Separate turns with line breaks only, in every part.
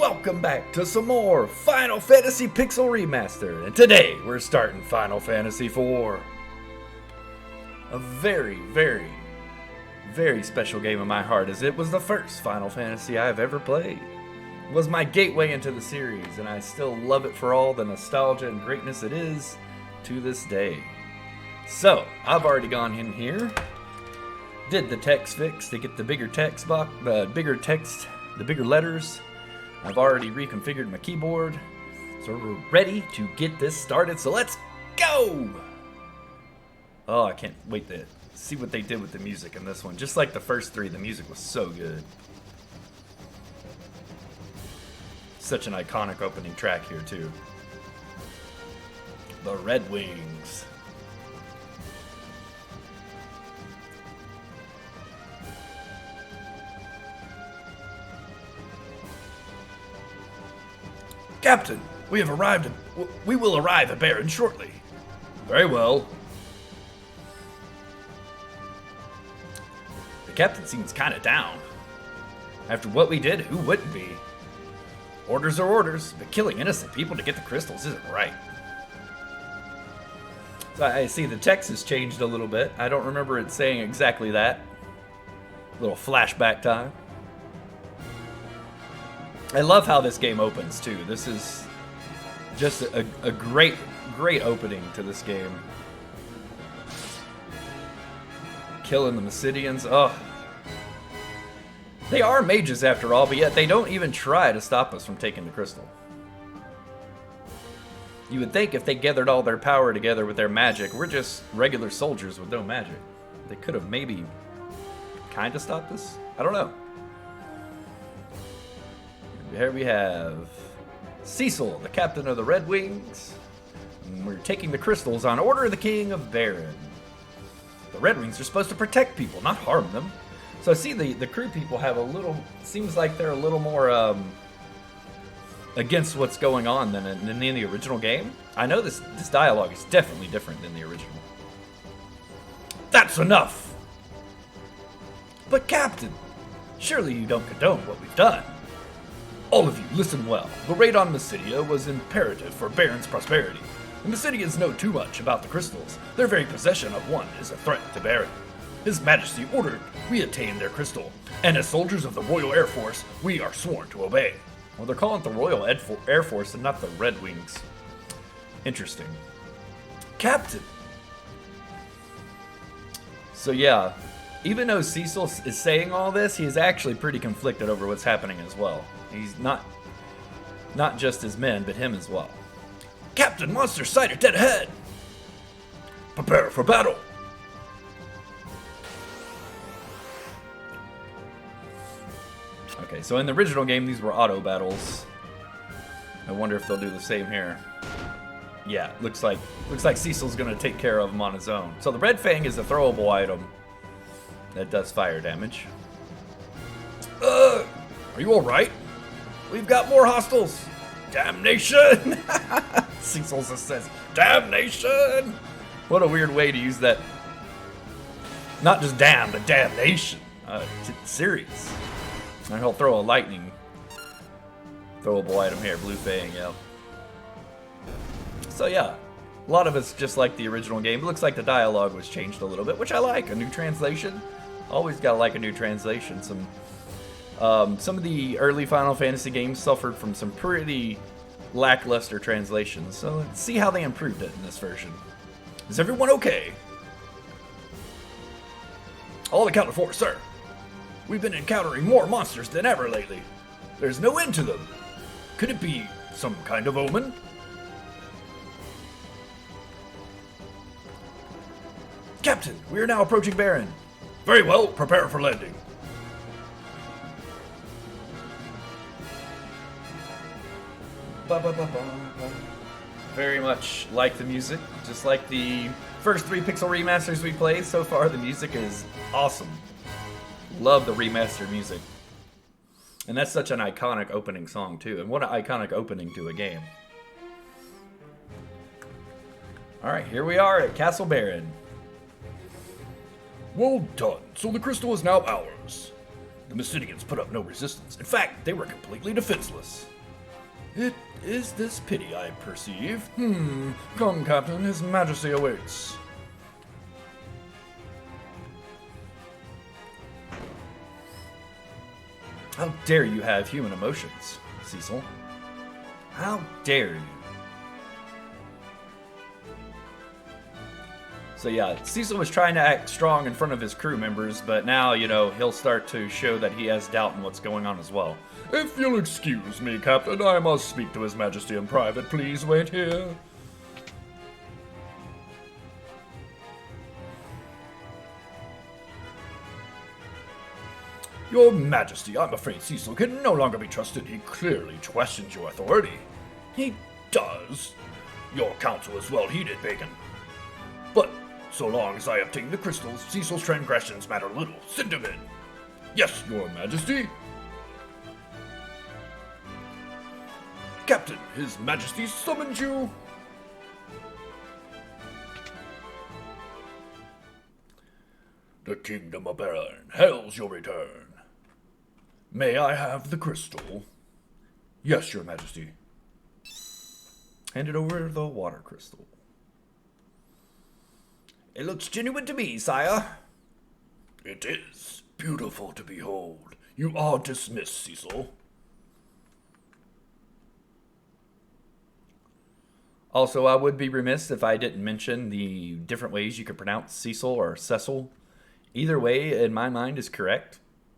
welcome back to some more Final Fantasy Pixel Remaster. And today we're starting Final Fantasy IV. A very, very, very special game in my heart, as it was the first Final Fantasy I've ever played. It was my gateway into the series, and I still love it for all the nostalgia and greatness it is to this day. So, I've already gone in here, did the text fix to get the bigger text box, the bigger letters. I've already reconfigured my keyboard, so we're ready to get this started, so let's go! Oh, I can't wait to see what they did with the music in this one. Just like the first three, the music was so good. Such an iconic opening track here, too. The Red Wings. Captain, we will arrive at Baron shortly. Very well. The captain seems kind of down. After what we did, who wouldn't be? Orders are orders, but killing innocent people to get the crystals isn't right. So I see the text has changed a little bit. I don't remember it saying exactly that. A little flashback time. I love how this game opens, too. This is just a great opening to this game. Killing the Mysidians. Oh. They are mages after all, but yet they don't even try to stop us from taking the crystal. You would think if they gathered all their power together with their magic, we're just regular soldiers with no magic. They could have maybe kind of stopped us? I don't know. Here we have Cecil, the captain of the Red Wings. And we're taking the crystals on order of the King of Baron. The Red Wings are supposed to protect people, not harm them. So I see the crew people have a little, seems like they're a little more against what's going on than in the original game. I know this dialogue is definitely different than the original. That's enough! But Captain, surely you don't condone what we've done. All of you, listen well. The raid on Mysidia was imperative for Baron's prosperity. The Mysidians know too much about the crystals. Their very possession of one is a threat to Baron. His Majesty ordered we attain their crystal, and as soldiers of the Royal Air Force, we are sworn to obey. Well, they're calling it the Royal Air Force and not the Red Wings. Interesting. Captain! So yeah, even though Cecil is saying all this, he is actually pretty conflicted over what's happening as well. He's not just his men, but him as well. Captain, monster sighted dead ahead! Prepare for battle! Okay, so in the original game, these were auto battles. I wonder if they'll do the same here. Yeah, looks like Cecil's gonna take care of him on his own. So the Red Fang is a throwable item that does fire damage. Are you alright? We've got more hostiles! Damnation! Cecil just says, damnation! What a weird way to use that. Not just damn, but damnation. Serious. And he'll throw a lightning throwable item here, Blue Fang, yep. So yeah, a lot of it's just like the original game. It looks like the dialogue was changed a little bit, which I like. A new translation. Always gotta like a new translation. Some of the early Final Fantasy games suffered from some pretty lackluster translations, so let's see how they improved it in this version. Is everyone okay? All account of 4, sir. We've been encountering more monsters than ever lately. There's no end to them. Could it be some kind of omen? Captain, we are now approaching Baron. Very well, prepare for landing. Very much like the music, just like the first 3 Pixel remasters we played so far. The music is awesome. Love the remastered music. And that's such an iconic opening song too, and what an iconic opening to a game. Alright, here we are at Castle Baron. Well done. So the crystal is now ours. The Mysidians put up no resistance. In fact, they were completely defenseless. It is this pity, I perceive. Come, Captain, His Majesty awaits. How dare you have human emotions, Cecil? How dare you? So yeah, Cecil was trying to act strong in front of his crew members, but now, he'll start to show that he has doubt in what's going on as well. If you'll excuse me, Captain, I must speak to His Majesty in private. Please wait here. Your Majesty, I'm afraid Cecil can no longer be trusted. He clearly questions your authority. He does. Your counsel is well heeded, Bacon. But so long as I obtain the crystals, Cecil's transgressions matter little. Send him in. Yes, Your Majesty. Captain, His Majesty summons you. The Kingdom of Baron hails your return. May I have the crystal? Yes, Your Majesty. Handed over the water crystal. It looks genuine to me, sire. It is beautiful to behold. You are dismissed, Cecil. Also, I would be remiss if I didn't mention the different ways you could pronounce Cecil or Cecil. Either way, in my mind, is correct.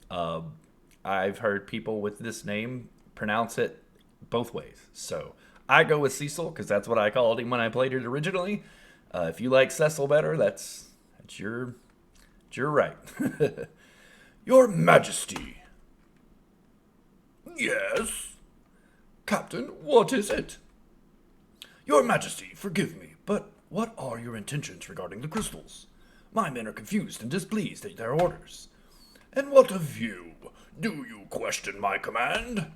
I've heard people with this name pronounce it both ways. So I go with Cecil because that's what I called him when I played it originally. If you like Cecil better, that's your right. Your Majesty. Yes? Captain, what is it? Your Majesty, forgive me, but what are your intentions regarding the crystals? My men are confused and displeased at their orders. And what of you? Do you question my command?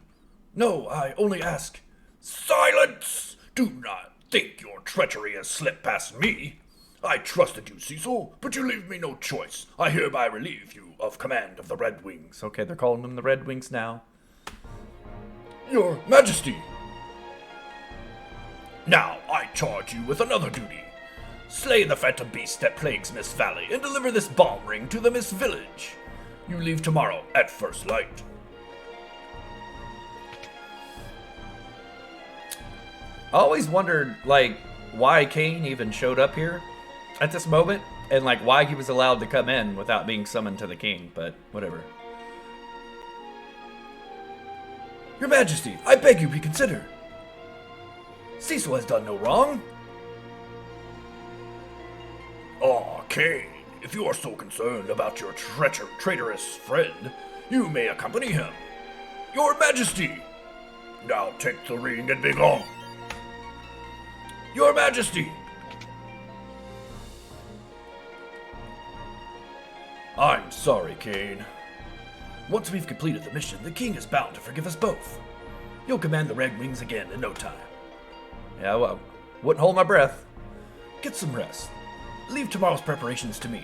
No, I only ask. Silence! Do not think your treachery has slipped past me. I trusted you, Cecil, but you leave me no choice. I hereby relieve you of command of the Red Wings. Okay, they're calling them the Red Wings now. Your Majesty! Now I charge you with another duty. Slay the phantom beast that plagues Mist Valley and deliver this bomb ring to the Mist Village. You leave tomorrow at first light. I always wondered, why Cain even showed up here at this moment, and, why he was allowed to come in without being summoned to the king, but whatever. Your Majesty, I beg you reconsider. Cecil has done no wrong. Ah, Cain, if you are so concerned about your traitorous friend, you may accompany him. Your Majesty! Now take the ring and be gone. Your Majesty! I'm sorry, Cain. Once we've completed the mission, the king is bound to forgive us both. You'll command the Red Wings again in no time. Yeah, well, wouldn't hold my breath. Get some rest. Leave tomorrow's preparations to me.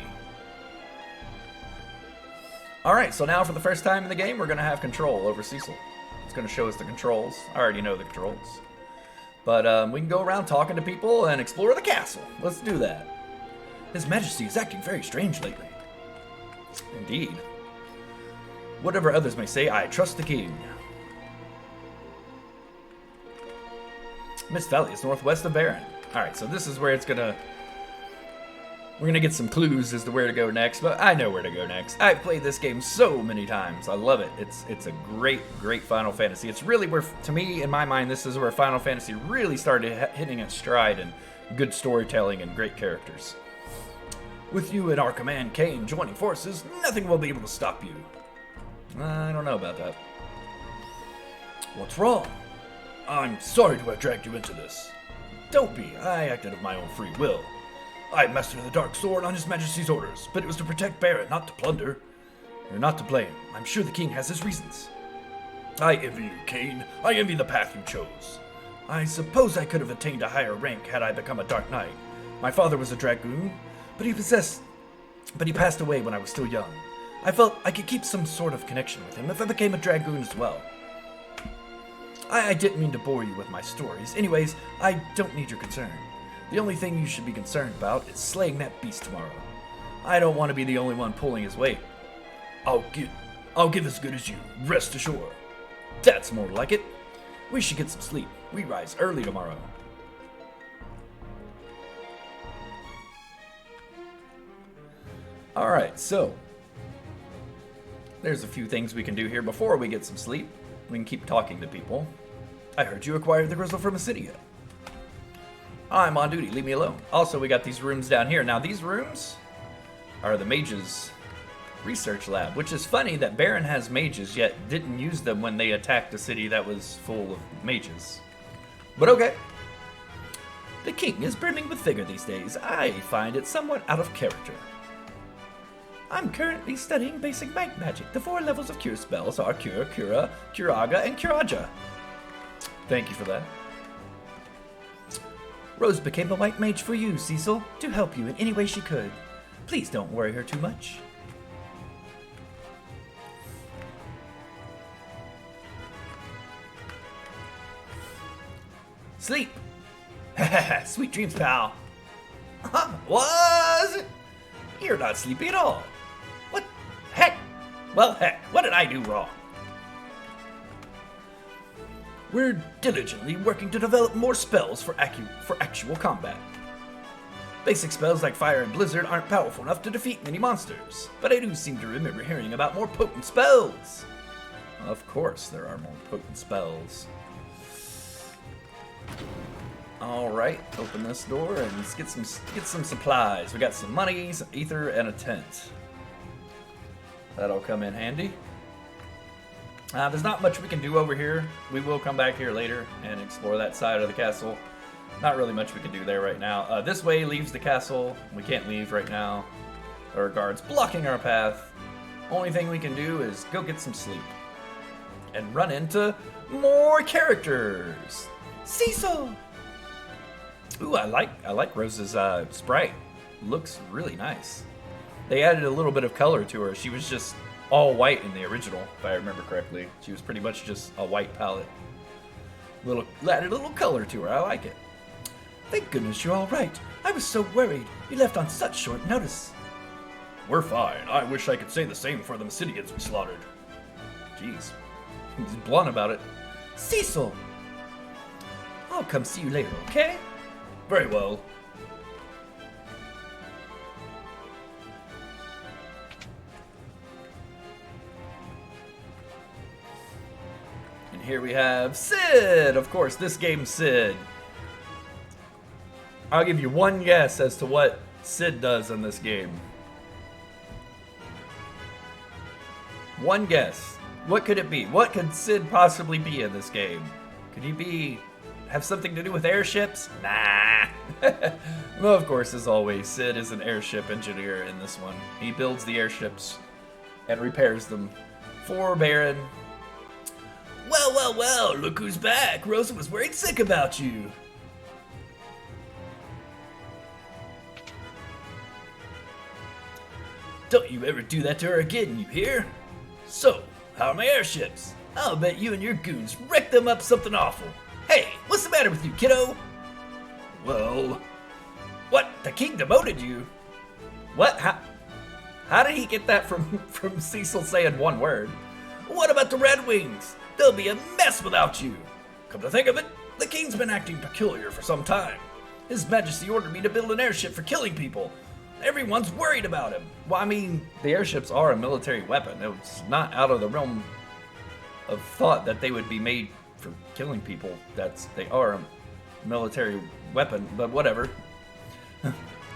Alright, so now for the first time in the game, we're going to have control over Cecil. It's going to show us the controls. I already know the controls. But we can go around talking to people and explore the castle. Let's do that. His Majesty is acting very strange lately. Indeed. Whatever others may say, I trust the king. Mist Valley is northwest of Baron. Alright, so this is where it's gonna... We're gonna get some clues as to where to go next, but I know where to go next. I've played this game so many times. I love it. It's a great, great Final Fantasy. It's really where, to me, in my mind, this is where Final Fantasy really started hitting its stride and good storytelling and great characters. With you in our command, Cain, joining forces, nothing will be able to stop you. I don't know about that. What's wrong? I'm sorry to have dragged you into this. Don't be. I acted of my own free will. I mastered the Dark Sword on His Majesty's orders, but it was to protect Baron, not to plunder. You're not to blame. I'm sure the king has his reasons. I envy you, Cain. I envy the path you chose. I suppose I could have attained a higher rank had I become a Dark Knight. My father was a dragoon, but he passed away when I was still young. I felt I could keep some sort of connection with him if I became a dragoon as well. I didn't mean to bore you with my stories. Anyways, I don't need your concern. The only thing you should be concerned about is slaying that beast tomorrow. I don't want to be the only one pulling his weight. I'll give as good as you, rest assured. That's more like it. We should get some sleep. We rise early tomorrow. Alright, so there's a few things we can do here before we get some sleep. We can keep talking to people. I heard you acquired the crystal from Acidia. I'm on duty, leave me alone. Also, we got these rooms down here. Now, these rooms are the mages' research lab, which is funny that Baron has mages, yet didn't use them when they attacked a city that was full of mages. But okay. The king is brimming with vigor these days. I find it somewhat out of character. I'm currently studying basic night magic. The 4 levels of cure spells are Cure, Cura, Curaga, and Curaja. Thank you for that. Rose became a white mage for you, Cecil, to help you in any way she could. Please don't worry her too much. Sleep! Sweet dreams, pal. Was it? You're not sleepy at all. What? Heck? Well, heck, what did I do wrong? We're diligently working to develop more spells for actual combat. Basic spells like Fire and Blizzard aren't powerful enough to defeat many monsters, but I do seem to remember hearing about more potent spells. Of course there are more potent spells. Alright, open this door and let's get some supplies. We got some money, some ether, and a tent. That'll come in handy. There's not much we can do over here. We will come back here later and explore that side of the castle. Not really much we can do there right now. This way leaves the castle. We can't leave right now. There are guards blocking our path. Only thing we can do is go get some sleep. And run into more characters. Cecil! Ooh, I like Rose's sprite. Looks really nice. They added a little bit of color to her. She was just all white in the original, if I remember correctly. She was pretty much just a white palette. Added a little color to her. I like it. Thank goodness you're all right. I was so worried. You left on such short notice. We're fine. I wish I could say the same for the Mesidians we slaughtered. Jeez. He's blunt about it. Cecil! I'll come see you later, okay? Very well. And here we have Sid! Of course, this game's Sid. I'll give you one guess as to what Sid does in this game. One guess. What could it be? What could Sid possibly be in this game? Could he have something to do with airships? Nah. Well, of course, as always, Sid is an airship engineer in this one. He builds the airships and repairs them for Baron. Well, well, well, look who's back. Rosa was worried sick about you. Don't you ever do that to her again, you hear? So, how are my airships? I'll bet you and your goons wrecked them up something awful. Hey, what's the matter with you, kiddo? Well... What? The king demoted you? What? How did he get that from Cecil saying one word? What about the Red Wings? They'll be a mess without you. Come to think of it, the king's been acting peculiar for some time. His Majesty ordered me to build an airship for killing people. Everyone's worried about him. Well, I mean, the airships are a military weapon. It's not out of the realm of thought that they would be made for killing people. They are a military weapon, but whatever.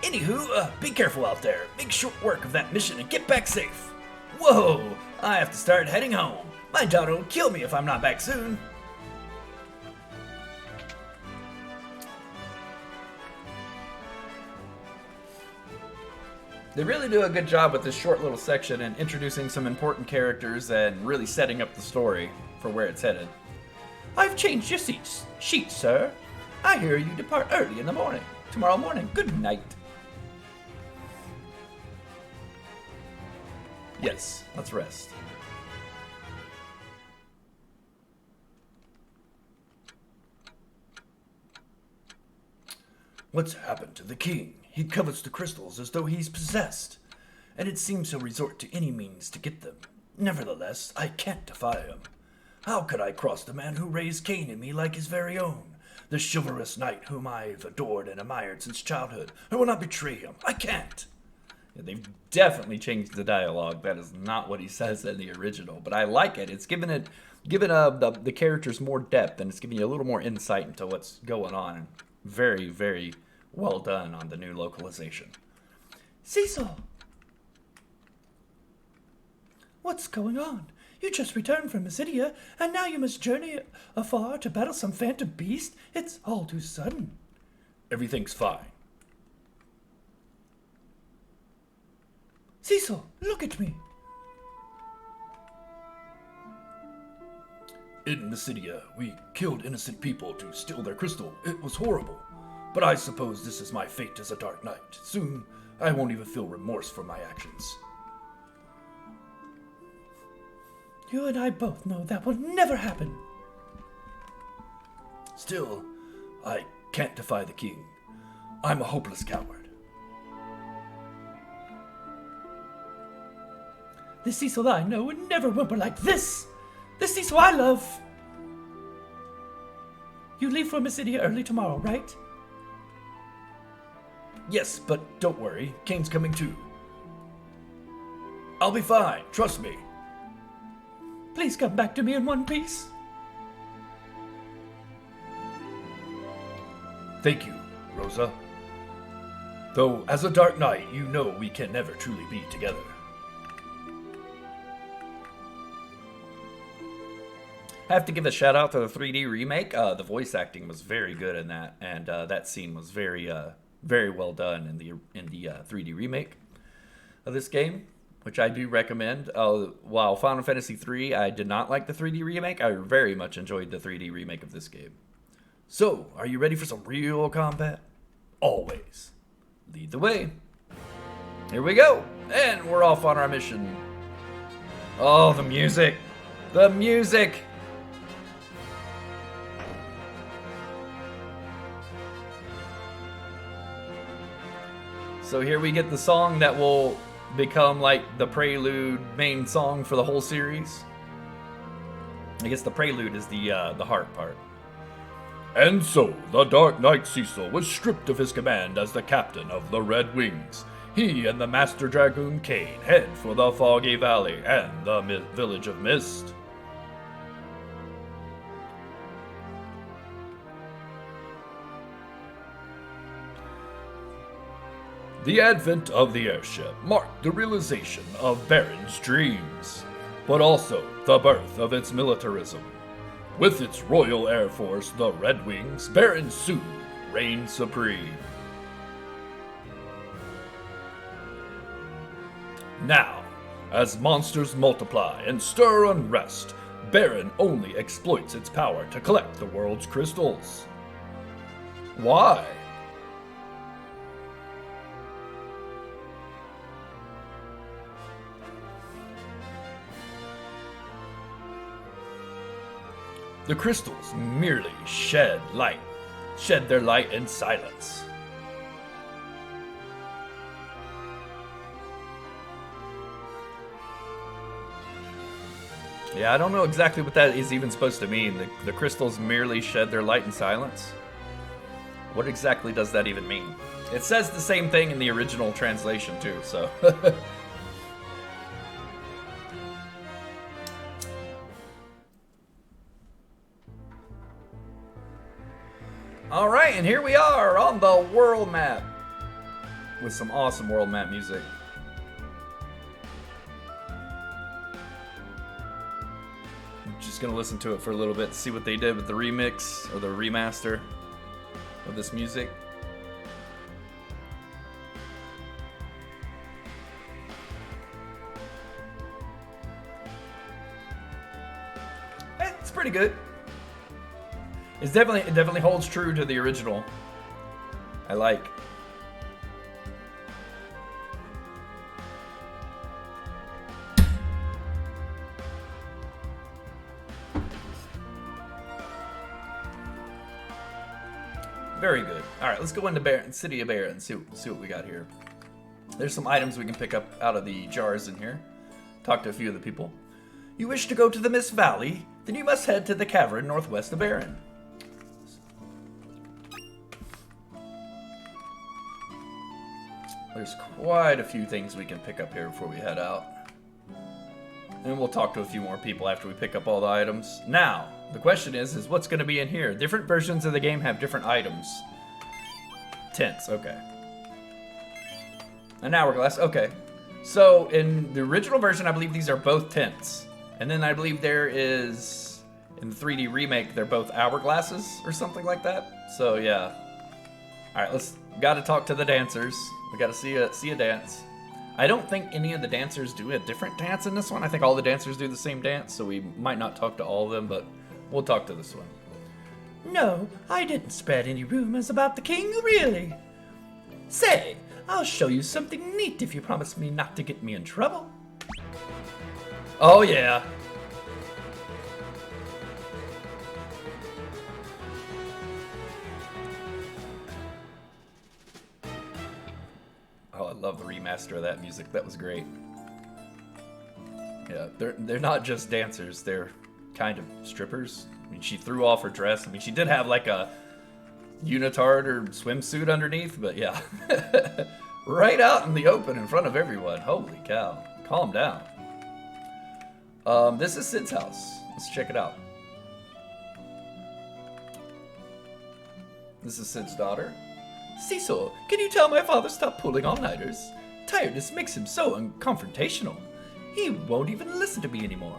Anywho, be careful out there. Make short work of that mission and get back safe. Whoa, I have to start heading home. My daughter will kill me if I'm not back soon. They really do a good job with this short little section and introducing some important characters and really setting up the story for where it's headed. I've changed your sheets, sir. I hear you depart early in the morning. Tomorrow morning. Good night. Yes, let's rest. What's happened to the king? He covets the crystals as though he's possessed, and it seems he'll resort to any means to get them. Nevertheless, I can't defy him. How could I cross the man who raised Cain in me like his very own? The chivalrous knight whom I've adored and admired since childhood. I will not betray him. I can't. Yeah, they've definitely changed the dialogue. That is not what he says in the original, but I like it. It's given the characters more depth, and it's giving you a little more insight into what's going on. Very, very well done on the new localization. Cecil! What's going on? You just returned from Mysidia, and now you must journey afar to battle some phantom beast? It's all too sudden. Everything's fine. Cecil, look at me. In Mysidia, we killed innocent people to steal their crystal. It was horrible. But I suppose this is my fate as a Dark Knight. Soon, I won't even feel remorse for my actions. You and I both know that will never happen. Still, I can't defy the king. I'm a hopeless coward. The Cecil I know would never whimper like this. The Cecil I love. You leave for Mysidia early tomorrow, right? Yes, but don't worry. Kane's coming too. I'll be fine. Trust me. Please come back to me in one piece. Thank you, Rosa. Though, as a Dark Knight, you know we can never truly be together. I have to give a shout out to the 3D remake. The voice acting was very good in that, and that scene was very well done in the 3D remake of this game, which I do recommend. While Final Fantasy III, I did not like the 3D remake, I very much enjoyed the 3D remake of this game. So, are you ready for some real combat? Always. Lead the way. Here we go, and we're off on our mission. Oh, the music! The music! So here we get the song that will become like the prelude main song for the whole series. I guess the prelude is the heart part. And so, the Dark Knight Cecil was stripped of his command as the captain of the Red Wings. He and the Master Dragoon Cain head for the Foggy Valley and the Village of Mist. The advent of the airship marked the realization of Baron's dreams, but also the birth of its militarism. With its Royal Air Force, the Red Wings, Baron soon reigned supreme. Now, as monsters multiply and stir unrest, Baron only exploits its power to collect the world's crystals. Why? The crystals merely shed their light in silence. Yeah, I don't know exactly what that is even supposed to mean. The crystals merely shed their light in silence? What exactly does that even mean? It says the same thing in the original translation too, so... Alright, and here we are on the world map with some awesome world map music. I'm just gonna listen to it for a little bit, see what they did with the remix or the remaster of this music. It's pretty good. It definitely holds true to the original. I like. Very good. All right, let's go into City of Baron. See what we got here. There's some items we can pick up out of the jars in here. Talk to a few of the people. You wish to go to the Mist Valley? Then you must head to the cavern northwest of Baron. There's quite a few things we can pick up here before we head out. And we'll talk to a few more people after we pick up all the items. Now, the question is what's going to be in here? Different versions of the game have different items. Tents, okay. An hourglass, okay. So, in the original version, I believe these are both tents. And then I believe there is, in the 3D remake, they're both hourglasses or something like that. So, yeah. Alright, gotta talk to the dancers. We gotta see a dance. I don't think any of the dancers do a different dance in this one. I think all the dancers do the same dance, so we might not talk to all of them, but we'll talk to this one. No, I didn't spread any rumors about the king, really. Say, I'll show you something neat if you promise me not to get me in trouble. Oh, yeah. Oh, I love the remaster of that music. That was great. Yeah, they're not just dancers. They're kind of strippers. I mean, she threw off her dress. I mean, she did have like a unitard or swimsuit underneath, but yeah. Right out in the open in front of everyone. Holy cow. Calm down. This is Sid's house. Let's check it out. This is Sid's daughter. Cecil, can you tell my father stop pulling all-nighters? Tiredness makes him so unconfrontational. He won't even listen to me anymore.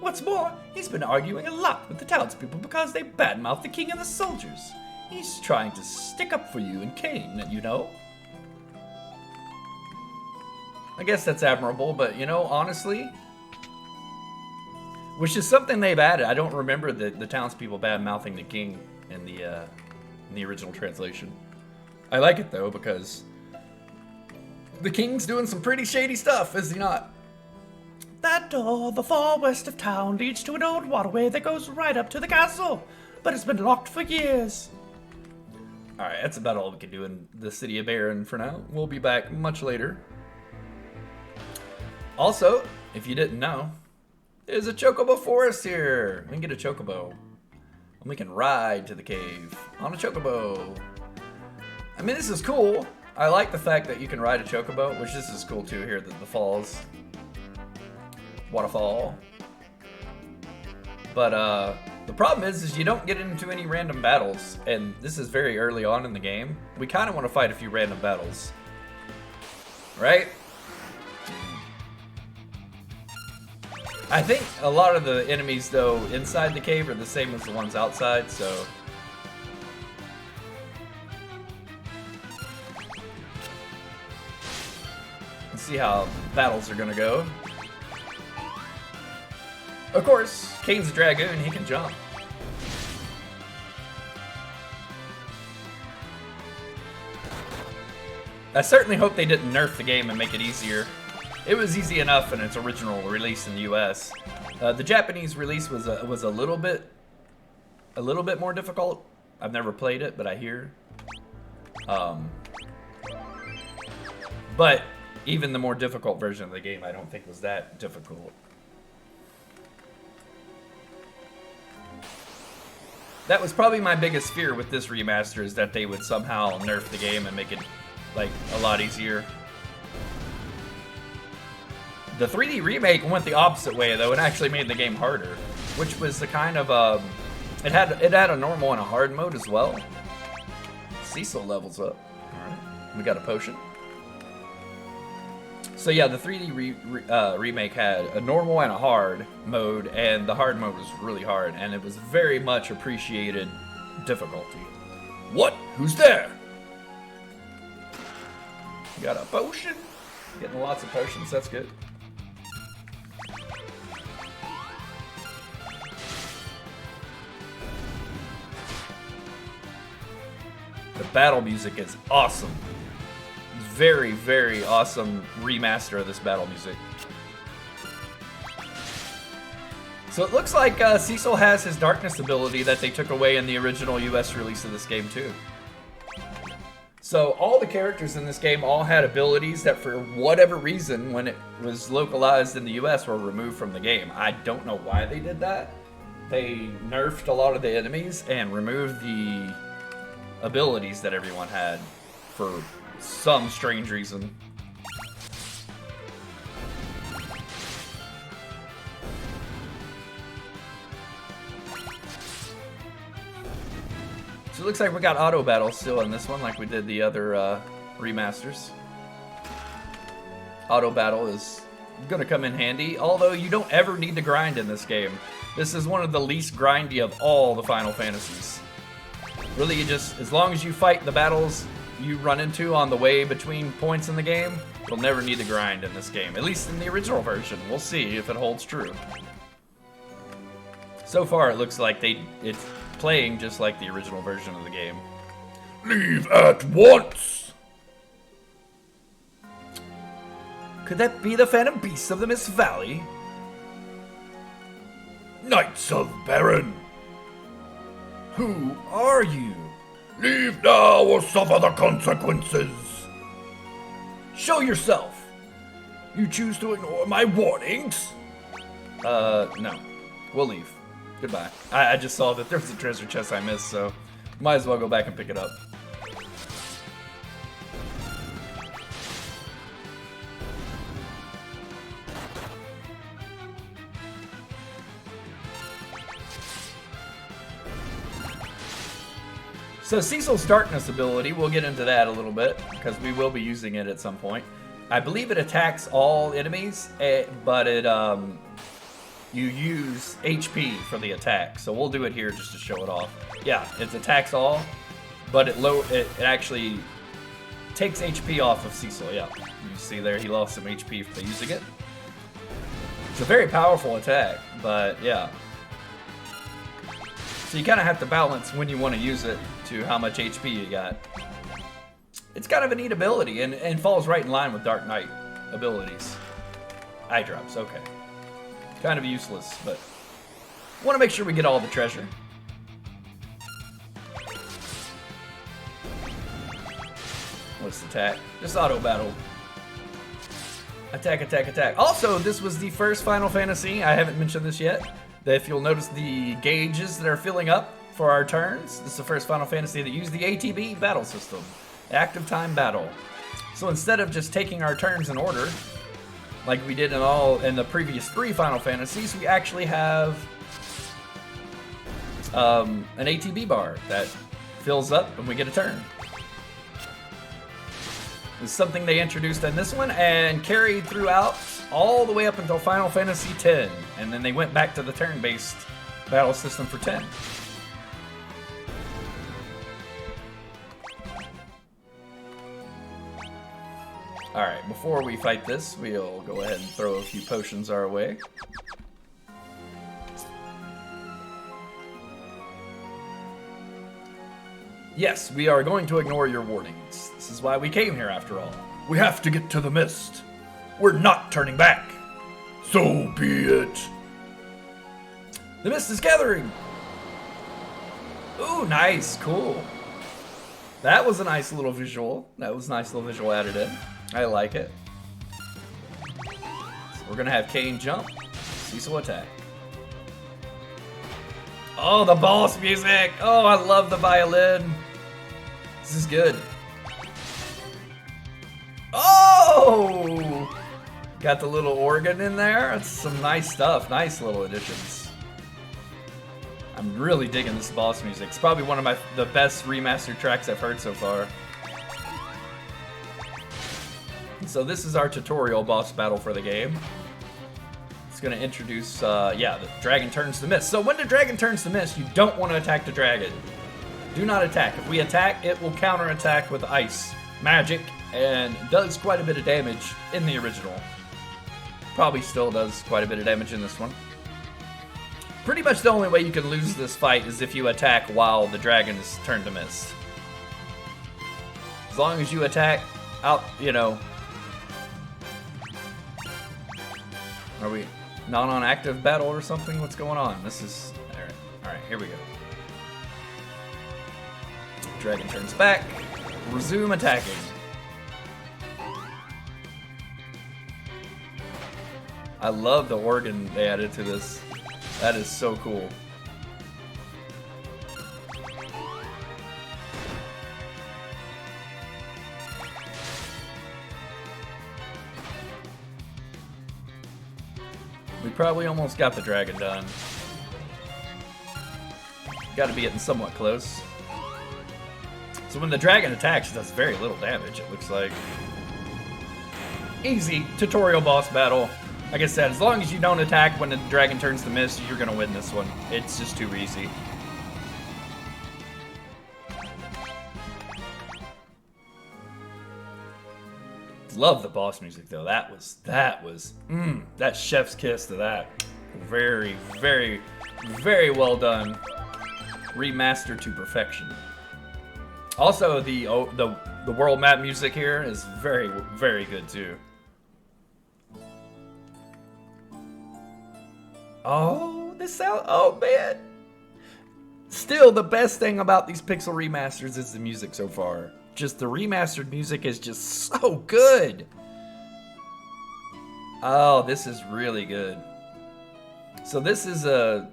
What's more, he's been arguing a lot with the townspeople because they badmouth the king and the soldiers. He's trying to stick up for you and Kane, you know? I guess that's admirable, but you know, honestly, which is something they've added. I don't remember the townspeople bad-mouthing the king in the original translation. I like it though, because the king's doing some pretty shady stuff, is he not? That door, the far west of town, leads to an old waterway that goes right up to the castle, but it's been locked for years. Alright, that's about all we can do in the City of Baron for now. We'll be back much later. Also, if you didn't know, there's a chocobo forest here. We can get a chocobo. And we can ride to the cave on a chocobo. I mean, this is cool. I like the fact that you can ride a chocobo, which this is cool too here, the falls. Waterfall. But the problem is you don't get into any random battles, and this is very early on in the game. We kind of want to fight a few random battles. Right? I think a lot of the enemies, though, inside the cave are the same as the ones outside, so... Let's see how battles are gonna go. Of course, Kane's a dragoon, he can jump. I certainly hope they didn't nerf the game and make it easier. It was easy enough in its original release in the US. The Japanese release was a little bit more difficult. I've never played it, but I hear. But even the more difficult version of the game, I don't think was that difficult. That was probably my biggest fear with this remaster, is that they would somehow nerf the game and make it like a lot easier. The 3D remake went the opposite way though, and actually made the game harder, which was the kind of it had a normal and a hard mode as well. Cecil levels up. All right, we got a potion. So yeah, the 3D remake had a normal and a hard mode, and the hard mode was really hard, and it was very much appreciated difficulty. What? Who's there? Got a potion. Getting lots of potions, that's good. The battle music is awesome. Very, very awesome remaster of this battle music. So it looks like Cecil has his darkness ability that they took away in the original US release of this game too. So all the characters in this game all had abilities that for whatever reason, when it was localized in the US, were removed from the game. I don't know why they did that. They nerfed a lot of the enemies and removed the abilities that everyone had for some strange reason. So it looks like we got auto battle still in this one, like we did the other remasters. Auto battle is gonna come in handy, although you don't ever need to grind in this game. This is one of the least grindy of all the Final Fantasies. Really, you just, as long as you fight the battles you run into on the way between points in the game, you'll never need to grind in this game, at least in the original version. We'll see if it holds true. So far, it looks like it's playing just like the original version of the game. Leave at once! Could that be the Phantom Beasts of the Mist Valley? Knights of Baron! Who are you? Leave now or suffer the consequences! Show yourself! You choose to ignore my warnings? No. We'll leave. Goodbye. I just saw that there was a treasure chest I missed, so might as well go back and pick it up. So Cecil's Darkness ability, we'll get into that a little bit, because we will be using it at some point. I believe it attacks all enemies, but it you use HP for the attack. So we'll do it here just to show it off. Yeah, it attacks all, but it actually takes HP off of Cecil, yeah. You see there, he lost some HP for using it. It's a very powerful attack, but yeah. So you kind of have to balance when you want to use it to how much HP you got. It's kind of a neat ability and falls right in line with Dark Knight abilities. Eye drops, okay. Kind of useless, but want to make sure we get all the treasure. What's the attack? Just auto battle. Attack, attack, attack. Also, this was the first Final Fantasy, I haven't mentioned this yet, that if you'll notice the gauges that are filling up for our turns, this is the first Final Fantasy that used the ATB battle system. Active time battle. So instead of just taking our turns in order, like we did in the previous 3 Final Fantasies, we actually have an ATB bar that fills up and we get a turn. It's something they introduced in this one and carried throughout all the way up until Final Fantasy X, and then they went back to the turn-based battle system for 10. Alright, before we fight this, we'll go ahead and throw a few potions our way. Yes, we are going to ignore your warnings. This is why we came here after all. We have to get to the mist. We're not turning back. So be it. The mist is gathering. Ooh, nice, cool. That was a nice little visual. That was a nice little visual added in. I like it. So we're gonna have Kane jump, Cecil attack. Oh, the boss music! Oh, I love the violin. This is good. Oh! Got the little organ in there. That's some nice stuff. Nice little additions. I'm really digging this boss music. It's probably one of the best remastered tracks I've heard so far. So this is our tutorial boss battle for the game. It's going to introduce, yeah, the dragon turns to mist. So when the dragon turns to mist, you don't want to attack the dragon. Do not attack. If we attack, it will counterattack with ice magic and does quite a bit of damage in the original. Probably still does quite a bit of damage in this one. Pretty much the only way you can lose this fight is if you attack while the dragon is turned to mist. As long as you attack out, you know. Are we not on active battle or something? What's going on? This is... Alright, here we go. Dragon turns back. Resume attacking. I love the organ they added to this. That is so cool. We probably almost got the dragon done. Got to be getting somewhat close. So when the dragon attacks, it does very little damage, it looks like. Easy tutorial boss battle. Like I said, as long as you don't attack when the dragon turns to mist, you're going to win this one. It's just too easy. Love the boss music though. That was that chef's kiss to that. Very, very, very well done. Remastered to perfection. Also, the world map music here is very, very good too. Oh, this sound. Oh man. Still, the best thing about these Pixel remasters is the music so far. Just the remastered music is just so good. Oh, this is really good. So this is a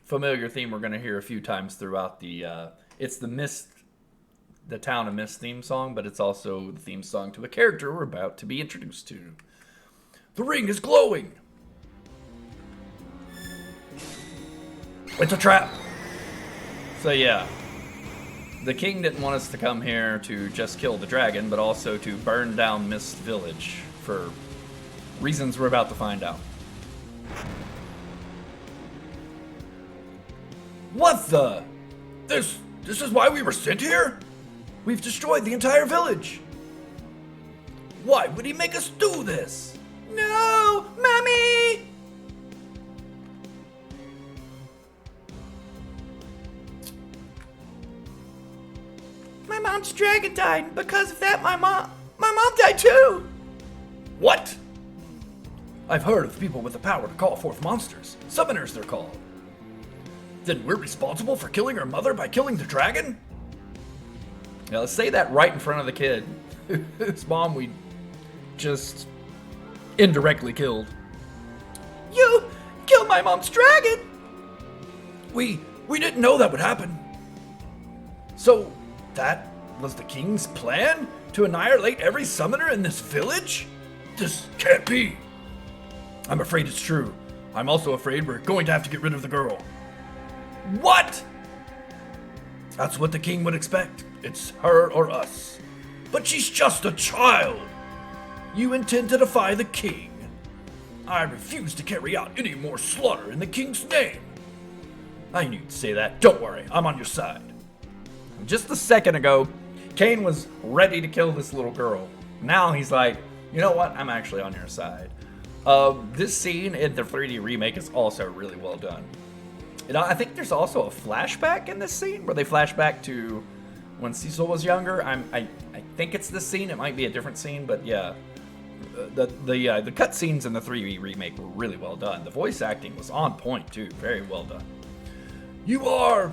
familiar theme we're going to hear a few times throughout the... it's the Town of Mist theme song, but it's also the theme song to a character we're about to be introduced to. The ring is glowing! It's a trap! So yeah. The king didn't want us to come here to just kill the dragon, but also to burn down Mist Village for reasons we're about to find out. What the? This is why we were sent here? We've destroyed the entire village. Why would he make us do this? No, Mommy! My mom's dragon died. Because of that, my mom died too. What? I've heard of people with the power to call forth monsters. Summoners, they're called. Then we're responsible for killing her mother by killing the dragon? Now let's say that right in front of the kid, whose mom we just indirectly killed. You killed my mom's dragon? We didn't know that would happen. So that was the king's plan? To annihilate every summoner in this village? This can't be. I'm afraid it's true. I'm also afraid we're going to have to get rid of the girl. What? That's what the king would expect. It's her or us. But she's just a child. You intend to defy the king. I refuse to carry out any more slaughter in the king's name. I knew you'd say that. Don't worry, I'm on your side. Just a second ago, Cain was ready to kill this little girl. Now he's like, you know what? I'm actually on your side. This scene in the 3D remake is also really well done. I think there's also a flashback in this scene where they flash back to when Cecil was younger. I think it's this scene. It might be a different scene, but yeah. The cut scenes in the 3D remake were really well done. The voice acting was on point too. Very well done. You are?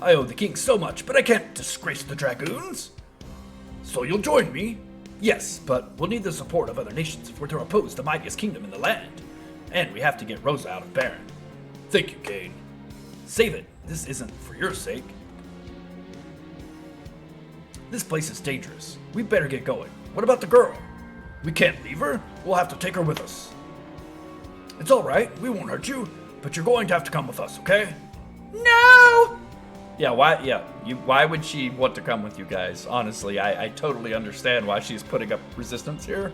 I owe the king so much, but I can't disgrace the dragoons. So you'll join me? Yes, but we'll need the support of other nations if we're to oppose the mightiest kingdom in the land. And we have to get Rosa out of Baron. Thank you, Cain. Save it. This isn't for your sake. This place is dangerous. We better get going. What about the girl? We can't leave her. We'll have to take her with us. It's all right. We won't hurt you, but you're going to have to come with us, okay? No! Yeah, why? Yeah, why would she want to come with you guys? Honestly, I totally understand why she's putting up resistance here.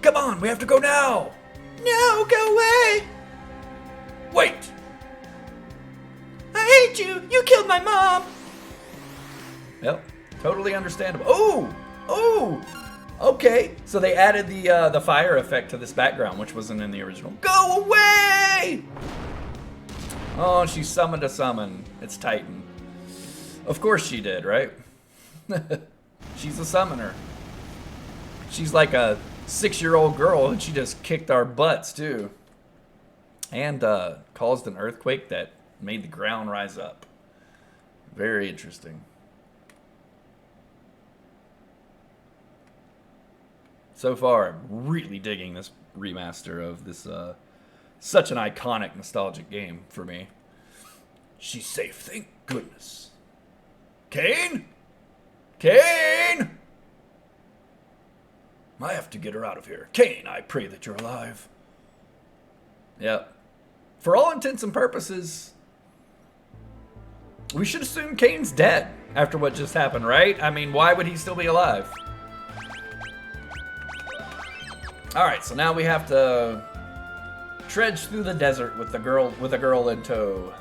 Come on, we have to go now. No, go away. Wait. I hate you. You killed my mom. Yep, totally understandable. Oh, okay. So they added the fire effect to this background, which wasn't in the original. Go away. Oh, she summoned a summon. It's Titan. Of course she did, right? She's a summoner. She's like a 6-year-old girl, and she just kicked our butts, too. And caused an earthquake that made the ground rise up. Very interesting. So far, I'm really digging this remaster of this, such an iconic, nostalgic game for me. She's safe, thank goodness. Kane? Kane! I have to get her out of here. Kane, I pray that you're alive. Yep. For all intents and purposes, we should assume Kane's dead after what just happened, right? I mean, why would he still be alive? Alright, so now we have to trudge through the desert with a girl in tow.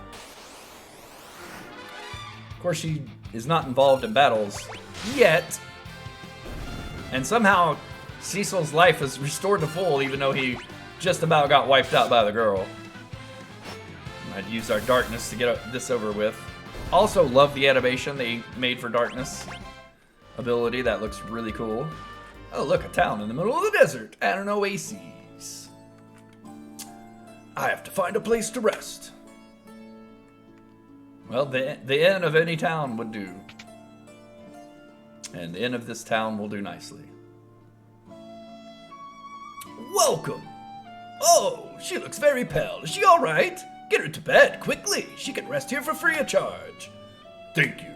Of course, she is not involved in battles yet. And somehow Cecil's life is restored to full, even though he just about got wiped out by the girl. I'd use our darkness to get this over with. Also, love the animation they made for darkness ability. That looks really cool. Oh, look, a town in the middle of the desert and an oasis. I have to find a place to rest. Well, the inn of any town would do. And the inn of this town will do nicely. Welcome! Oh, she looks very pale. Is she alright? Get her to bed, quickly. She can rest here for free of charge. Thank you.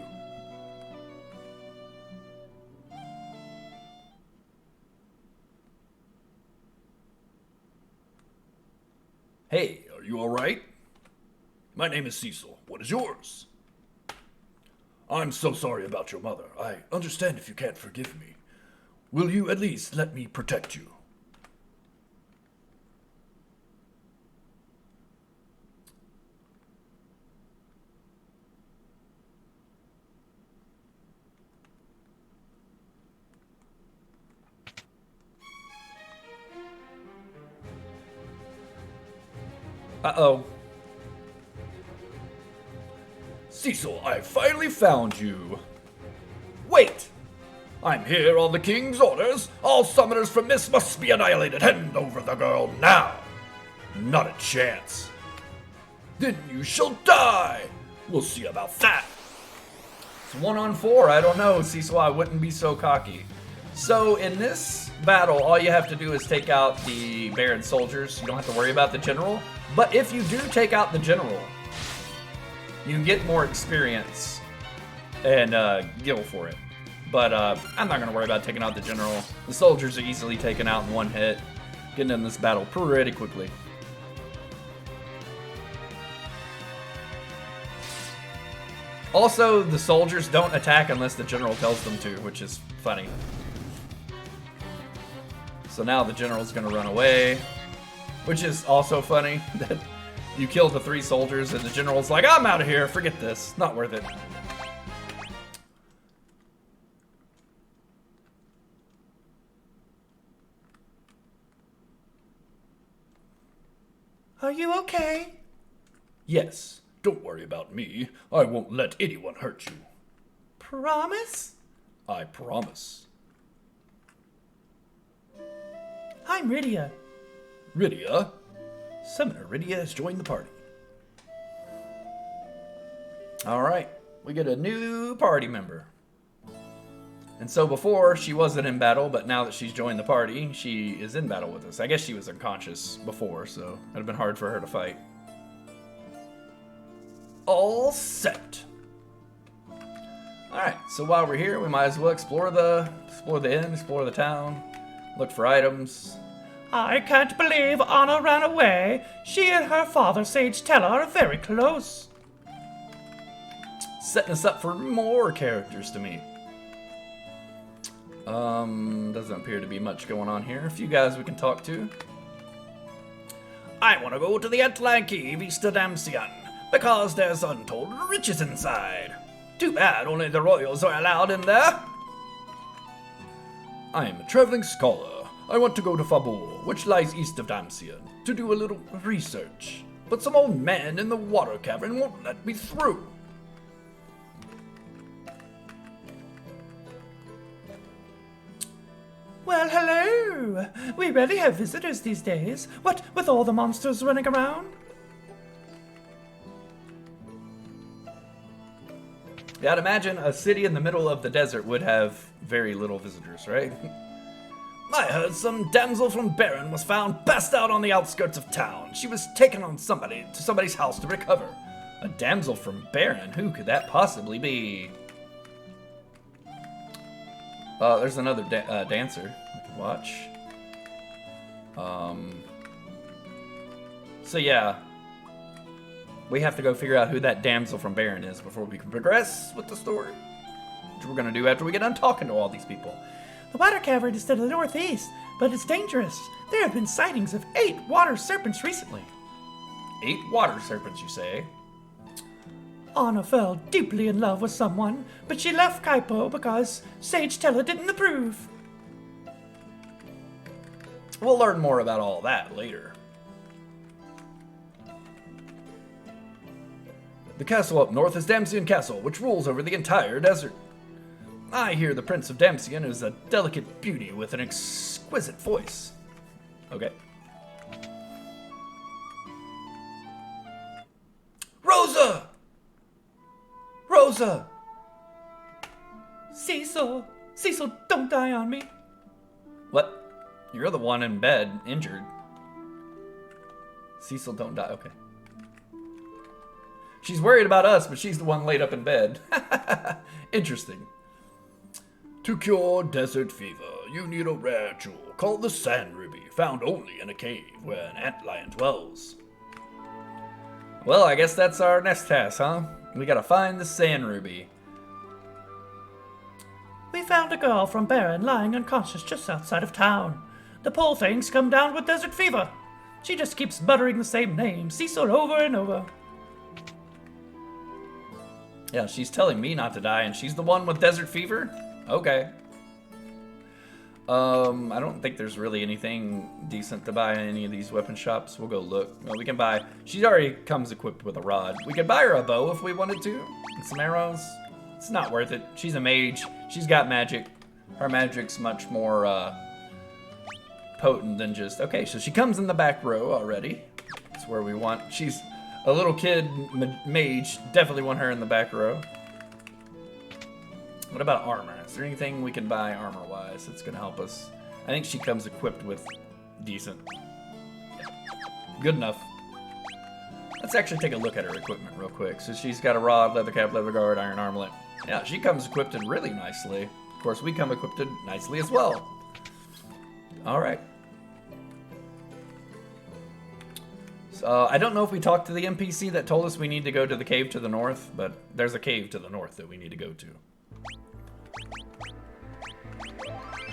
Hey, are you alright? My name is Cecil. What is yours? I'm so sorry about your mother. I understand if you can't forgive me. Will you at least let me protect you? Uh-oh. Cecil, I finally found you. Wait! I'm here on the king's orders. All summoners from this must be annihilated. Hand over the girl now. Not a chance. Then you shall die. We'll see about that. It's 1-on-4. I don't know, Cecil. I wouldn't be so cocky. So in this battle, all you have to do is take out the Baron soldiers. You don't have to worry about the general. But if you do take out the general, you get more experience and gil for it. But I'm not going to worry about taking out the general. The soldiers are easily taken out in one hit. Getting in this battle pretty quickly. Also, the soldiers don't attack unless the general tells them to, which is funny. So now the general's going to run away. Which is also funny, that you kill the 3 soldiers and the general's like, I'm out of here, forget this, not worth it. Are you okay? Yes, don't worry about me. I won't let anyone hurt you. Promise? I promise. I'm Rydia. Rydia? Summoner Rydia has joined the party. Alright, we get a new party member. And so before, she wasn't in battle, but now that she's joined the party, she is in battle with us. I guess she was unconscious before, so it would have been hard for her to fight. All set. Alright, so while we're here, we might as well explore the inn, explore the town, look for items. I can't believe Anna ran away. She and her father, Sage Teller, are very close. Setting us up for more characters to meet. Doesn't appear to be much going on here. A few guys we can talk to. I want to go to the Atlanki Vista Damsian because there's untold riches inside. Too bad only the royals are allowed in there. I am a traveling scholar. I want to go to Fabul, which lies east of Damsian, to do a little research. But some old man in the water cavern won't let me through. Well, hello! We rarely have visitors these days. What with all the monsters running around? Yeah, I'd imagine a city in the middle of the desert would have very little visitors, right? I heard some damsel from Baron was found passed out on the outskirts of town. She was taken on to somebody's house to recover. A damsel from Baron? Who could that possibly be? There's another dancer we can watch. So yeah, we have to go figure out who that damsel from Baron is before we can progress with the story, which we're gonna do after we get done talking to all these people.
The water cavern is to the northeast, but it's dangerous. There have been sightings of 8 water serpents recently.
8 water serpents, you say?
Anna fell deeply in love with someone, but she left Kaipo because Sage Teller didn't approve.
We'll learn more about all that later. The castle up north is Damsian Castle, which rules over the entire desert. I hear the Prince of Damsian is a delicate beauty with an exquisite voice. Okay. Rosa! Rosa!
Cecil! Cecil, don't die on me.
What? You're the one in bed, injured. Cecil, don't die. Okay. She's worried about us, but she's the one laid up in bed. Interesting. To cure desert fever, you need a rare jewel called the Sand Ruby, found only in a cave where an antlion dwells. Well, I guess that's our next task, huh? We gotta find the Sand Ruby.
We found a girl from Baron lying unconscious just outside of town. The poor thing's come down with desert fever. She just keeps muttering the same name, Cecil, over and over.
Yeah, she's telling me not to die, and she's the one with desert fever? Okay. I don't think there's really anything decent to buy in any of these weapon shops. We'll go look. Well, we can buy... She already comes equipped with a rod. We could buy her a bow if we wanted to. And some arrows. It's not worth it. She's a mage. She's got magic. Her magic's much more potent than just... Okay, so she comes in the back row already. That's where we want... She's a little kid mage. Definitely want her in the back row. What about armor? Is there anything we can buy armor-wise that's going to help us? I think she comes equipped with decent. Yeah. Good enough. Let's actually take a look at her equipment real quick. So she's got a rod, leather cap, leather guard, iron armlet. Yeah, she comes equipped really nicely. Of course, we come equipped nicely as well. All right. So, I don't know if we talked to the NPC that told us we need to go to the cave to the north, but there's a cave to the north that we need to go to.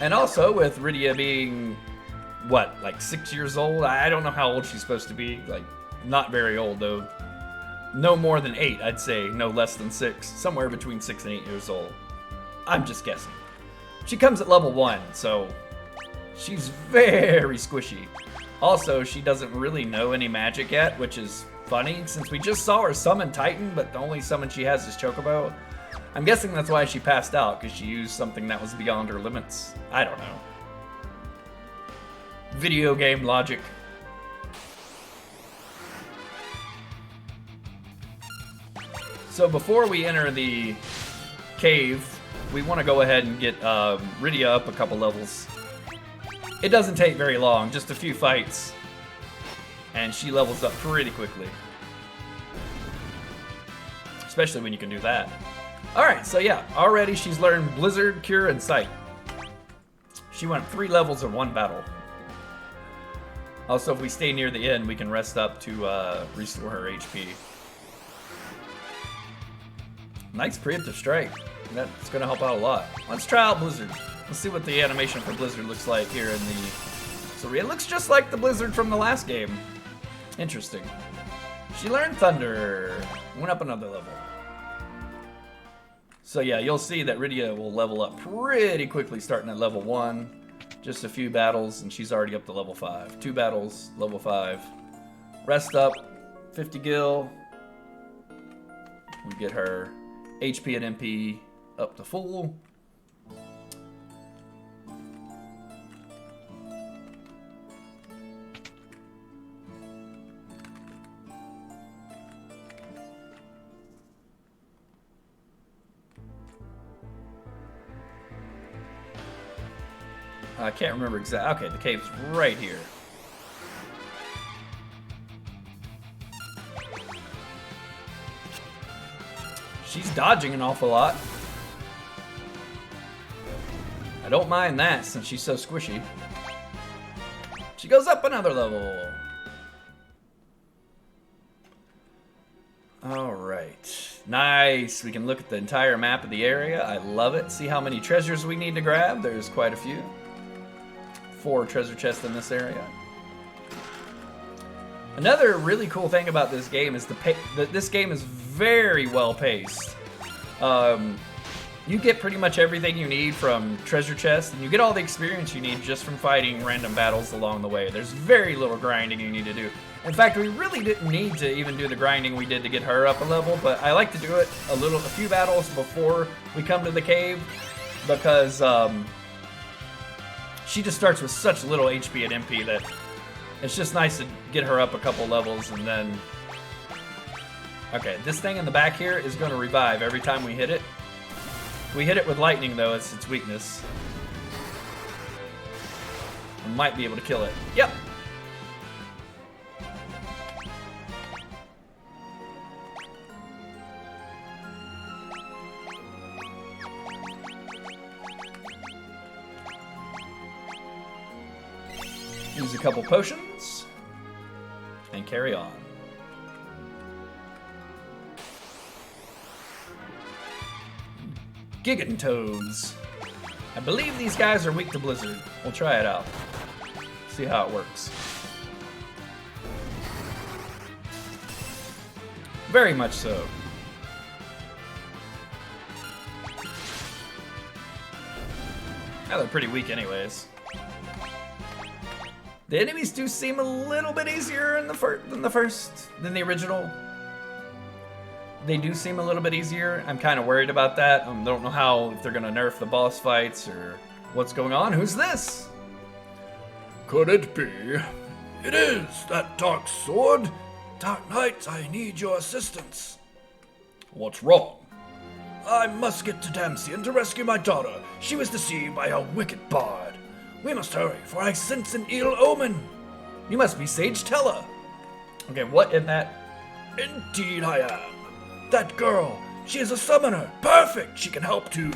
And also, with Rydia being, what, like 6 years old? I don't know how old she's supposed to be. Like, not very old, though. No more than 8, I'd say. No less than 6. Somewhere between 6 and 8 years old. I'm just guessing. She comes at level 1, so she's very squishy. Also, she doesn't really know any magic yet, which is funny, since we just saw her summon Titan, but the only summon she has is Chocobo. I'm guessing that's why she passed out, because she used something that was beyond her limits. I don't know. Video game logic. So before we enter the cave, we want to go ahead and get Rydia up a couple levels. It doesn't take very long, just a few fights, and she levels up pretty quickly. Especially when you can do that. Alright, so yeah, already she's learned Blizzard, Cure, and Sight. She went 3 levels in 1 battle. Also, if we stay near the end, we can rest up to restore her HP. Nice preemptive strike. That's going to help out a lot. Let's try out Blizzard. Let's see what the animation for Blizzard looks like here in the... So it looks just like the Blizzard from the last game. Interesting. She learned Thunder. Went up another level. So yeah, you'll see that Rydia will level up pretty quickly starting at level 1. Just a few battles and she's already up to level 5. 2 battles, level 5. Rest up, 50 gil. We get her HP and MP up to full. I can't remember exactly. Okay, the cave's right here. She's dodging an awful lot. I don't mind that since she's so squishy. She goes up another level. Alright. Nice. We can look at the entire map of the area. I love it. See how many treasures we need to grab? There's quite a few. 4 treasure chests in this area. Another really cool thing about this game is this game is very well paced. You get pretty much everything you need from treasure chests, and you get all the experience you need just from fighting random battles along the way. There's very little grinding you need to do. In fact, we really didn't need to even do the grinding we did to get her up a level, but I like to do it a few battles before we come to the cave, because she just starts with such little HP and MP that it's just nice to get her up a couple levels, and then... Okay, this thing in the back here is going to revive every time we hit it. If we hit it with lightning, though, it's its weakness. We might be able to kill it. Yep! Use a couple potions. And carry on. Gigantoads. I believe these guys are weak to Blizzard. We'll try it out. See how it works. Very much so. Now they're pretty weak anyways. The enemies do seem a little bit easier in than the original. They do seem a little bit easier. I'm kind of worried about that. I don't know if they're going to nerf the boss fights or what's going on. Who's this?
Could it be? It is that dark sword. Dark Knight, I need your assistance.
What's wrong?
I must get to Damsian to rescue my daughter. She was deceived by a wicked bard. We must hurry, for I sense an ill omen.
You must be Sage Tella. Okay, what in that?
Indeed I am. That girl, she is a summoner. Perfect, she can help too.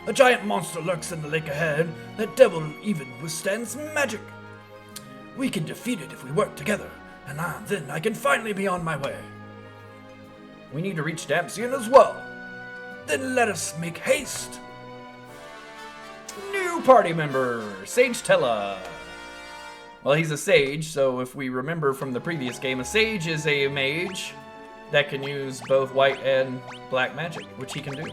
A giant monster lurks in the lake ahead. That devil even withstands magic. We can defeat it if we work together, and then I can finally be on my way.
We need to reach Damsian as well.
Then let us make haste.
New party member, Sage Tella. Well, he's a sage, so if we remember from the previous game, a sage is a mage that can use both white and black magic, which he can do.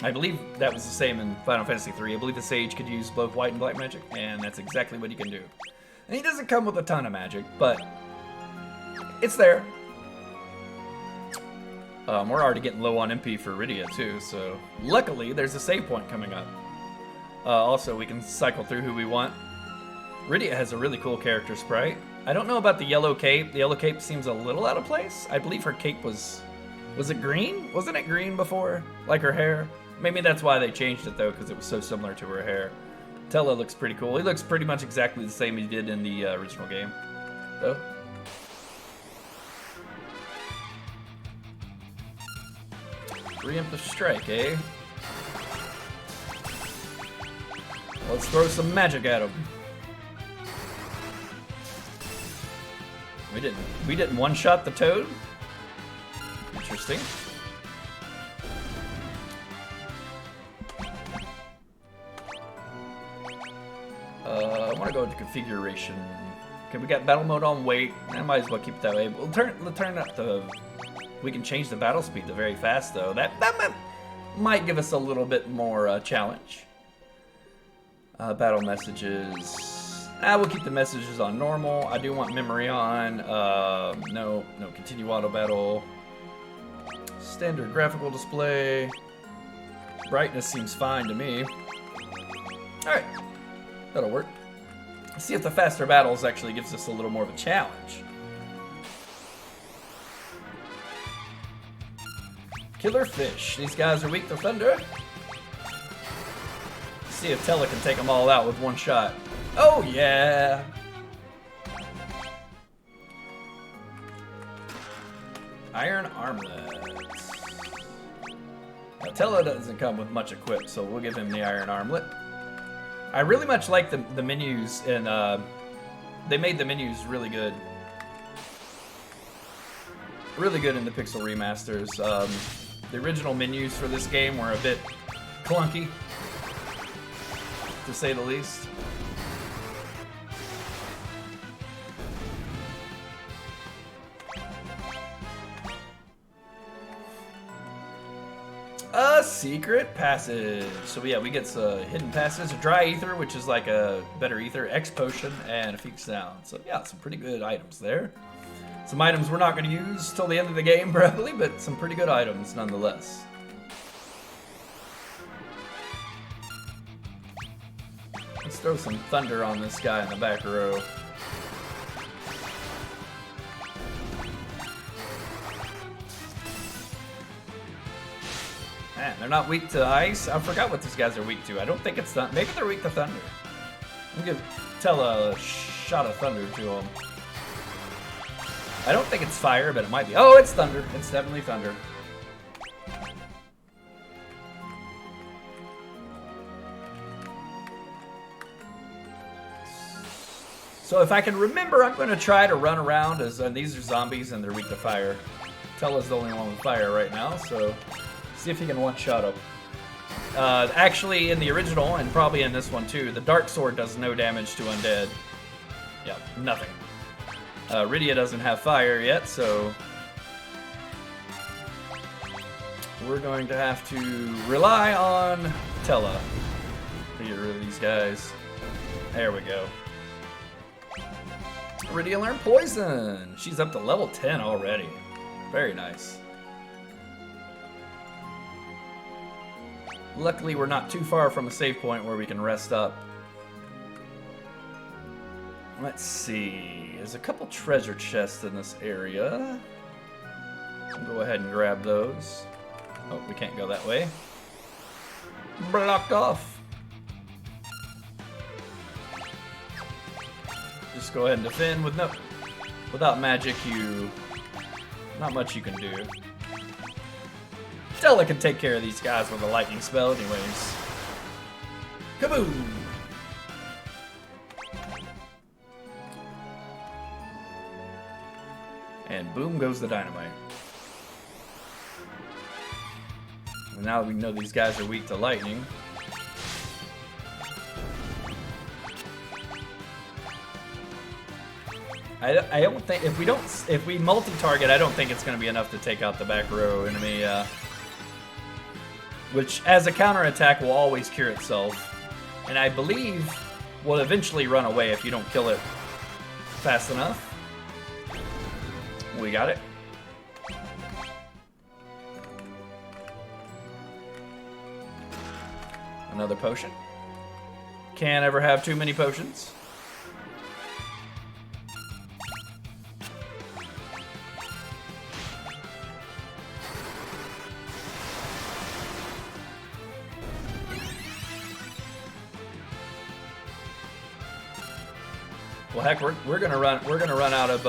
I believe that was the same in Final Fantasy III. I believe the sage could use both white and black magic, and that's exactly what he can do. And he doesn't come with a ton of magic, but it's there. We're already getting low on MP for Rydia too, so luckily there's a save point coming up. Also, we can cycle through who we want. Rydia has a really cool character sprite. I don't know about the yellow cape. The yellow cape seems a little out of place. I believe her cape was it green? Wasn't it green before? Like her hair? Maybe that's why they changed it though, because it was so similar to her hair. Tella looks pretty cool. He looks pretty much exactly the same he did in the original game, though. Preemptive strike, eh? Let's throw some magic at him. We didn't one-shot the toad? Interesting. I want to go into configuration. Okay, we got battle mode on wait. I might as well keep it that way. We'll turn up the... We can change the battle speed to very fast, though. That might give us a little bit more challenge. Battle messages... we'll keep the messages on normal. I do want memory on. No, continue auto battle. Standard graphical display. Brightness seems fine to me. Alright, that'll work. Let's see if the faster battles actually gives us a little more of a challenge. Killer fish. These guys are weak to thunder. see if Tella can take them all out with one shot. Oh, yeah. Iron armlets. Now, Tella doesn't come with much equipped, so we'll give him the iron armlet. I really much like the menus, and they made the menus really good. Really good in the Pixel remasters. The original menus for this game were a bit clunky, to say the least. A secret passage. So yeah, we get some hidden passages, a dry ether, which is like a better ether, X potion, and a Feek sound. So yeah, some pretty good items there. Some items we're not going to use till the end of the game, probably, but some pretty good items nonetheless. Let's throw some thunder on this guy in the back row. Man, they're not weak to ice. I forgot what these guys are weak to. I don't think it's thunder. Maybe they're weak to thunder. I'm going to tell a shot of thunder to them. I don't think it's fire, but it might be. Oh, it's thunder. It's definitely thunder. So if I can remember, I'm going to try to run around as these are zombies and they're weak to fire. Tella's the only one with fire right now, so see if he can one-shot them. Actually, in the original, and probably in this one too, the Dark Sword does no damage to undead. Yep, nothing. Rydia doesn't have fire yet, so we're going to have to rely on Tella to get rid of these guys. There we go. Rydia learned Poison. She's up to level 10 already. Very nice. Luckily, we're not too far from a save point where we can rest up. Let's see. There's a couple treasure chests in this area. I'll go ahead and grab those. Oh, we can't go that way. Blocked off. Just go ahead and defend with without magic. Not much you can do. Tella can take care of these guys with a lightning spell, anyways. Kaboom! And boom goes the dynamite. And now we know these guys are weak to lightning. I don't think if we multi-target, I don't think it's going to be enough to take out the back row enemy. Which, as a counterattack, will always cure itself, and I believe will eventually run away if you don't kill it fast enough. We got it. Another potion. Can't ever have too many potions. Well, heck, we're gonna run out of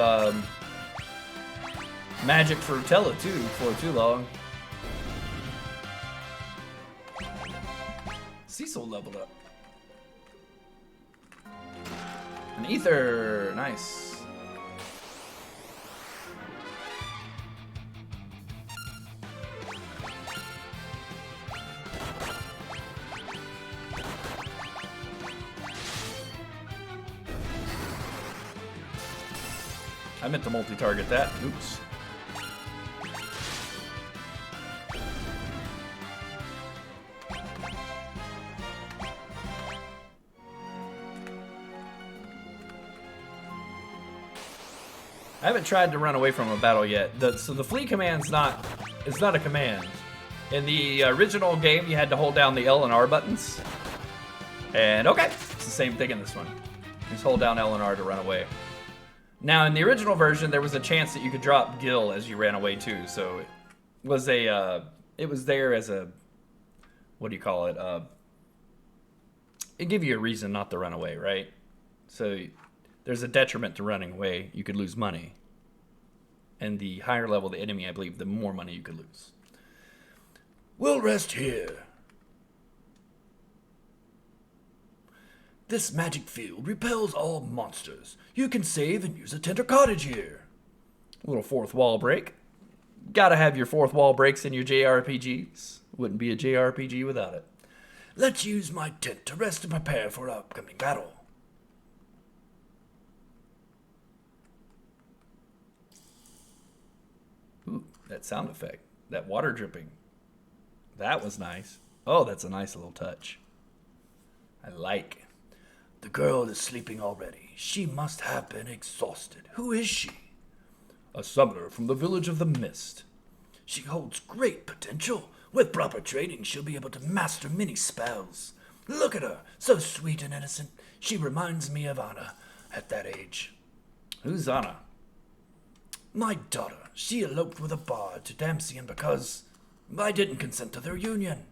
magic for Tella too before too long. Cecil leveled up. An ether, nice. I meant to multi-target that. Oops. I haven't tried to run away from a battle yet. So the flee command's it's not a command. In the original game, you had to hold down the L and R buttons. And okay, it's the same thing in this one. Just hold down L and R to run away. Now, in the original version, there was a chance that you could drop Gil as you ran away too. So it was it was there as a, what do you call it? it give you a reason not to run away, right? So there's a detriment to running away. You could lose money. And the higher level the enemy, I believe, the more money you could lose.
We'll rest here. This magic field repels all monsters. You can save and use a tender cottage here.
A little fourth wall break. Gotta have your fourth wall breaks in your JRPGs. Wouldn't be a JRPG without it.
Let's use my tent to rest and prepare for our upcoming battle.
Ooh, that sound effect. That water dripping. That was nice. Oh, that's a nice little touch. I like.
The girl is sleeping already. She must have been exhausted. Who is she?
A summoner from the village of the mist.
She holds great potential. With proper training, she'll be able to master many spells. Look at her, so sweet and innocent. She reminds me of Anna at that age.
Who's Anna?
My daughter. She eloped with a bard to Damsian because I didn't consent to their union.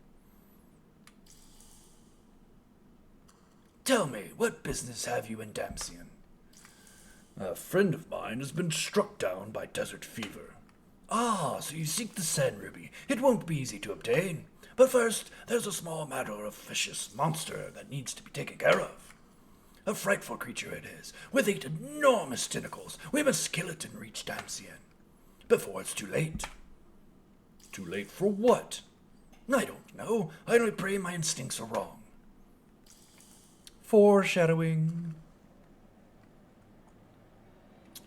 Tell me, what business have you in Damsian? A friend of mine has been struck down by desert fever. Ah, so you seek the sand ruby. It won't be easy to obtain. But first, there's a small matter of vicious monster that needs to be taken care of. A frightful creature it is, with 8 enormous tentacles. We must kill it and reach Damsian before it's too late. Too late for what? I don't know. I only pray my instincts are wrong.
Foreshadowing.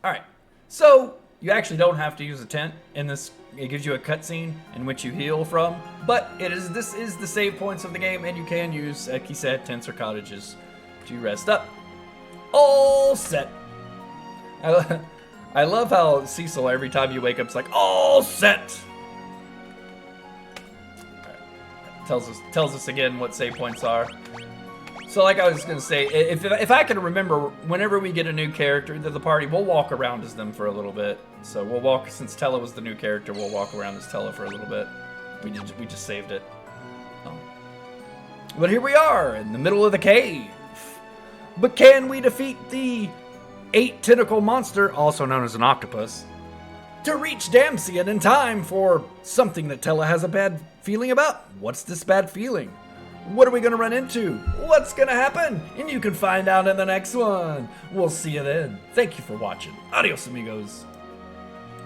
Alright, so you actually don't have to use a tent in this. It gives you a cutscene in which you heal from, but this is the save points of the game, and you can use, like he said, tents or cottages to rest up. All set. I love how Cecil, every time you wake up, is like, all set. Tells us again what save points are. So like I was going to say, if I can remember, whenever we get a new character to the party, we'll walk around as them for a little bit. So we'll walk, since Tella was the new character, we'll walk around as Tella for a little bit. We just saved it. But here we are, in the middle of the cave. But can we defeat the 8-tentacle monster, also known as an octopus, to reach Damsian in time for something that Tella has a bad feeling about? What's this bad feeling? What are we going to run into? What's going to happen? And you can find out in the next one. We'll see you then. Thank you for watching. Adios, amigos.